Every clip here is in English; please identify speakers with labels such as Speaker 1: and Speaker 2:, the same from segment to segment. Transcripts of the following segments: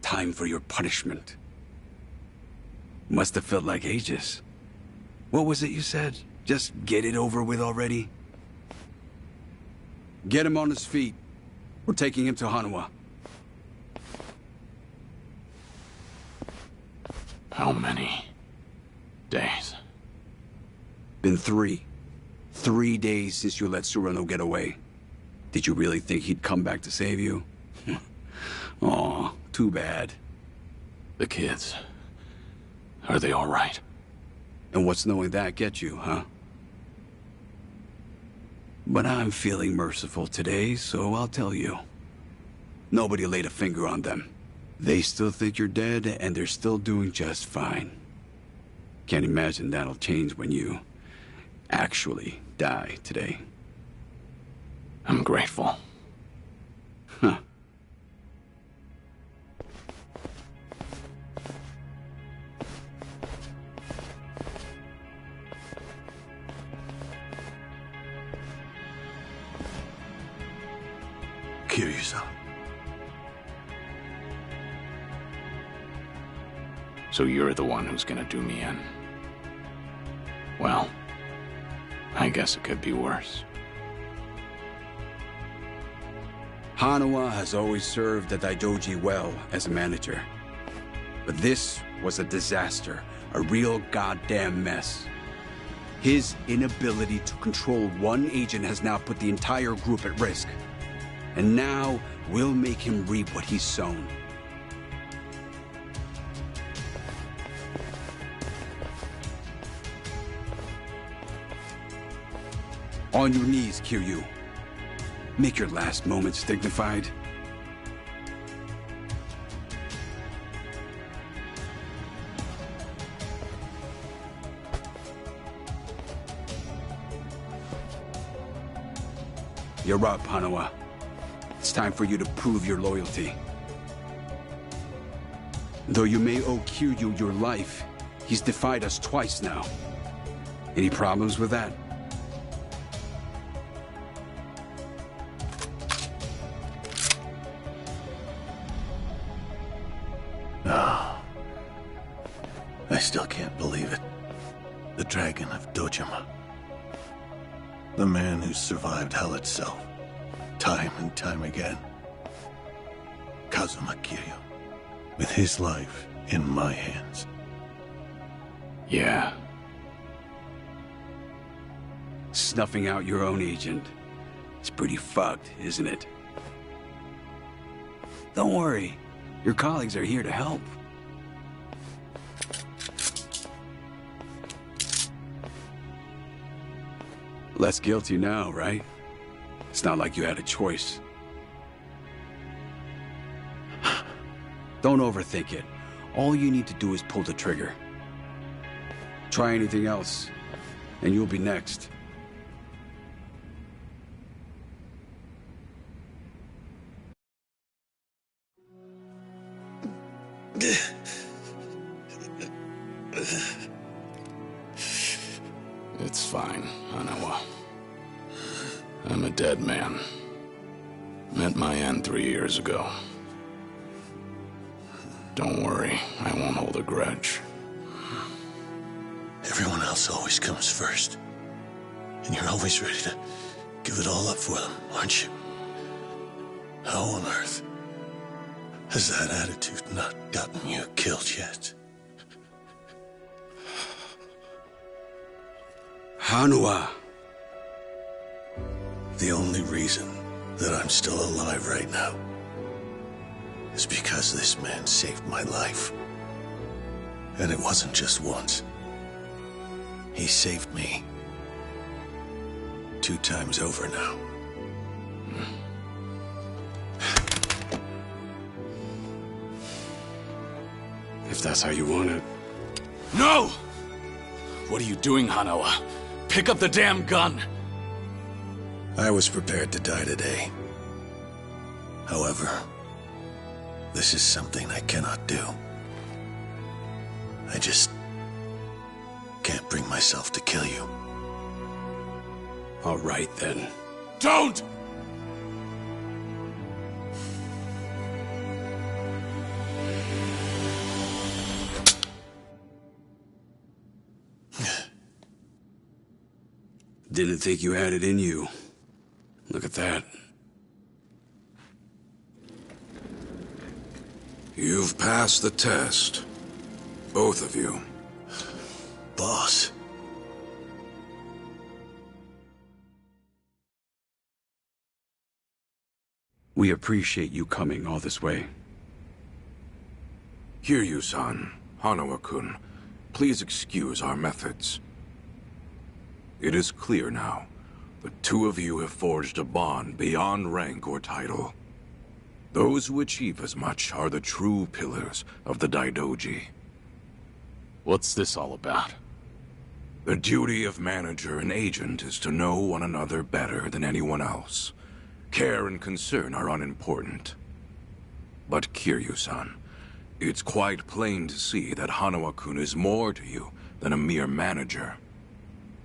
Speaker 1: Time for your punishment. Must have felt like ages. What was it you said? Just get it over with already? Get him on his feet. We're taking him to Hanwha.
Speaker 2: How many days?
Speaker 1: Been 3. 3 days since you let Surano get away. Did you really think he'd come back to save you? Aw, too bad.
Speaker 2: The kids. Are they all right?
Speaker 1: And what's knowing that get you, huh? But I'm feeling merciful today, so I'll tell you. Nobody laid a finger on them. They still think you're dead, and they're still doing just fine. Can't imagine that'll change when you actually die today.
Speaker 2: I'm grateful.
Speaker 1: Huh.
Speaker 3: Kiryu-san.
Speaker 2: So you're the one who's gonna do me in. Well, I guess it could be worse.
Speaker 1: Hanwha has always served the Daidoji well as a manager. But this was a disaster, a real goddamn mess. His inability to control one agent has now put the entire group at risk. And now, we'll make him reap what he's sown. On your knees, Kiryu. Make your last moments dignified. You're up, Hanwha. It's time for you to prove your loyalty. Though you may owe Kiryu your life, he's defied us twice now. Any problems with that?
Speaker 3: I still can't believe it. The Dragon of Dojima. The man who survived hell itself, time and time again. Kazuma Kiryu, with his life in my hands.
Speaker 2: Yeah.
Speaker 1: Snuffing out your own agent. It's pretty fucked, isn't it? Don't worry. Your colleagues are here to help. Less guilty now, right? It's not like you had a choice. Don't overthink it. All you need to do is pull the trigger. Try anything else, and you'll be next.
Speaker 2: It's fine, Hanwha. I'm a dead man. Met my end 3 years ago. Don't worry, I won't hold a grudge.
Speaker 3: Everyone else always comes first. And you're always ready to give it all up for them, aren't you? How on earth has that attitude not gotten you killed yet?
Speaker 1: Hanwha.
Speaker 3: The only reason that I'm still alive right now is because this man saved my life. And it wasn't just once. He saved me 2 times over now.
Speaker 1: If that's how you want it.
Speaker 2: No! What are you doing, Hanwha? Pick up the damn gun!
Speaker 3: I was prepared to die today. However, this is something I cannot do. I just can't bring myself to kill you.
Speaker 1: All right, then.
Speaker 2: Don't!
Speaker 1: Didn't think you had it in you. Look at that.
Speaker 2: You've passed the test. Both of you.
Speaker 3: Boss.
Speaker 1: We appreciate you coming all this way.
Speaker 2: Kiryu-san, Hanawa-kun, please excuse our methods. It is clear now. The two of you have forged a bond beyond rank or title. Those who achieve as much are the true pillars of the Daidoji.
Speaker 4: What's this all about?
Speaker 2: The duty of manager and agent is to know one another better than anyone else. Care and concern are unimportant. But Kiryu-san, it's quite plain to see that Hanawa-kun is more to you than a mere manager.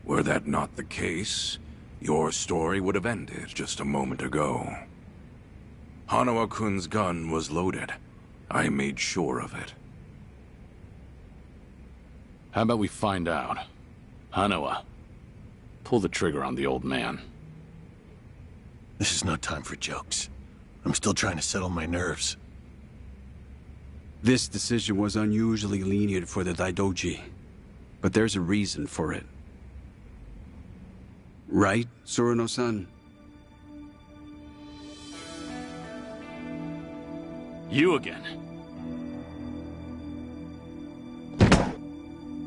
Speaker 2: Were that not the case, your story would have ended just a moment ago. Hanawa-kun's gun was loaded. I made sure of it.
Speaker 4: How about we find out? Hanawa, pull the trigger on the old man.
Speaker 3: This is no time for jokes. I'm still trying to settle my nerves.
Speaker 1: This decision was unusually lenient for the Daidoji, but there's a reason for it. Right, Surano-san?
Speaker 4: You again.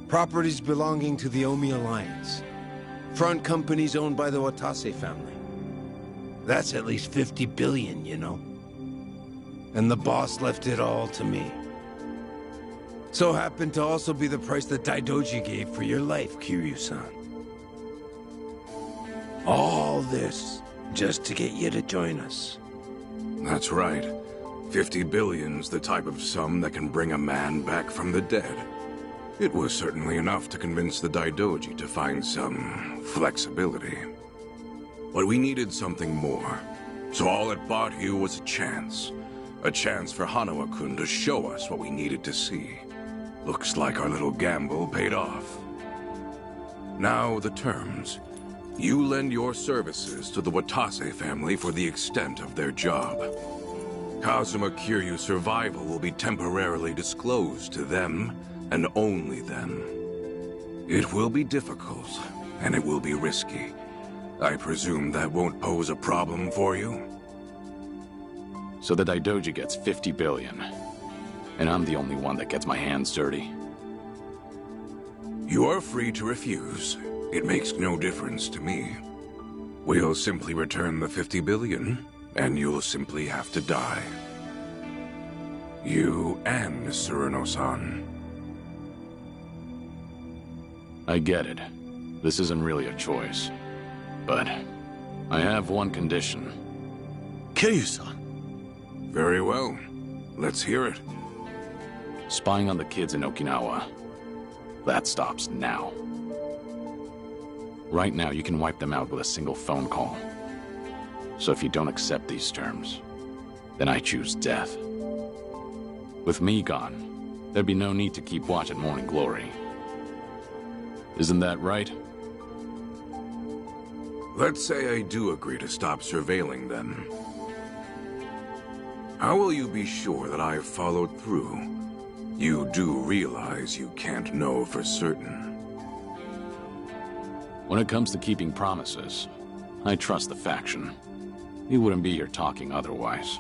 Speaker 5: Properties belonging to the Omi Alliance. Front companies owned by the Watase family. That's at least 50 billion, you know. And the boss left it all to me. So happened to also be the price that Daidoji gave for your life, Kiryu-san. All this just to get you to join us.
Speaker 2: That's right. 50 billion's the type of sum that can bring a man back from the dead. It was certainly enough to convince the Daidoji to find some flexibility. But we needed something more. So all it bought you was a chance. A chance for Hanawa-kun to show us what we needed to see. Looks like our little gamble paid off. Now the terms. You lend your services to the Watase family for the extent of their job. Kazuma Kiryu's survival will be temporarily disclosed to them, and only them. It will be difficult, and it will be risky. I presume that won't pose a problem for you?
Speaker 4: So the Daidoji gets 50 billion. And I'm the only one that gets my hands dirty.
Speaker 2: You are free to refuse. It makes no difference to me. We'll simply return the 50 billion, and you'll simply have to die. You and Surano-san.
Speaker 4: I get it. This isn't really a choice. But I have one condition.
Speaker 3: Kiryu-san.
Speaker 2: Very well. Let's hear it.
Speaker 4: Spying on the kids in Okinawa. That stops now. Right now, you can wipe them out with a single phone call. So if you don't accept these terms, then I choose death. With me gone, there'd be no need to keep watch at Morning Glory. Isn't that right?
Speaker 2: Let's say I do agree to stop surveilling them. How will you be sure that I've followed through? You do realize you can't know for certain.
Speaker 4: When it comes to keeping promises, I trust the faction. You wouldn't be here talking otherwise.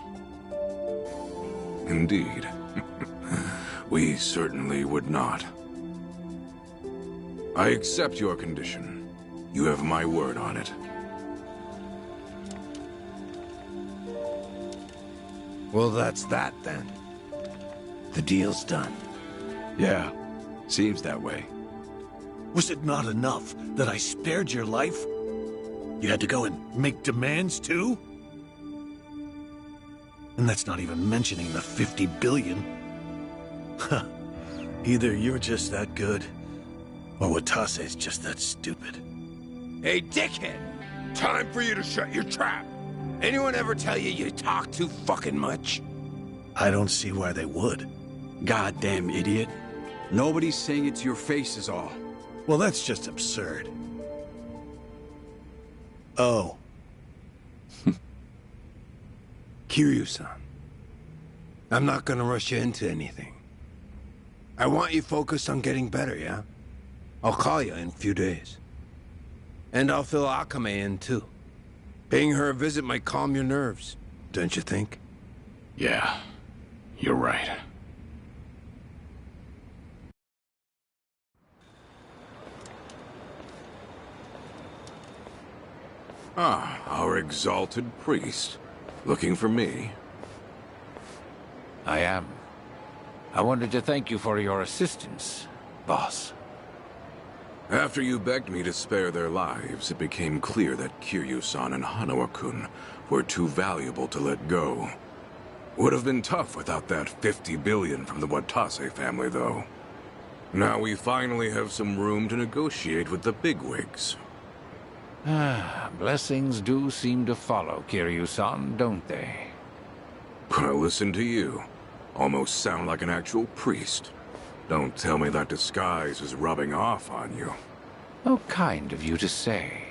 Speaker 2: Indeed. We certainly would not. I accept your condition. You have my word on it.
Speaker 5: Well, that's that then. The deal's done.
Speaker 1: Yeah, seems that way.
Speaker 3: Was it not enough that I spared your life? You had to go and make demands too? And that's not even mentioning the 50 billion. Huh. Either you're just that good, or Watase's just that stupid.
Speaker 5: Hey, dickhead! Time for you to shut your trap! Anyone ever tell you you talk too fucking much?
Speaker 3: I don't see why they would.
Speaker 1: Goddamn idiot. Nobody's saying it to your face is all.
Speaker 3: Well, that's just absurd. Oh.
Speaker 5: Kiryu-san, I'm not gonna rush you into anything. I want you focused on getting better, yeah? I'll call you in a few days. And I'll fill Akame in, too. Paying her a visit might calm your nerves, don't you think?
Speaker 4: Yeah, you're right.
Speaker 2: Ah, our exalted priest. Looking for me?
Speaker 6: I am. I wanted to thank you for your assistance, boss.
Speaker 2: After you begged me to spare their lives, it became clear that Kiryu-san and Hanawa-kun were too valuable to let go. Would have been tough without that 50 billion from the Watase family, though. Now we finally have some room to negotiate with the bigwigs.
Speaker 6: Blessings do seem to follow Kiryu-san, don't they?
Speaker 2: Well, listen to you. Almost sound like an actual priest. Don't tell me that disguise is rubbing off on you.
Speaker 6: Oh, kind of you to say.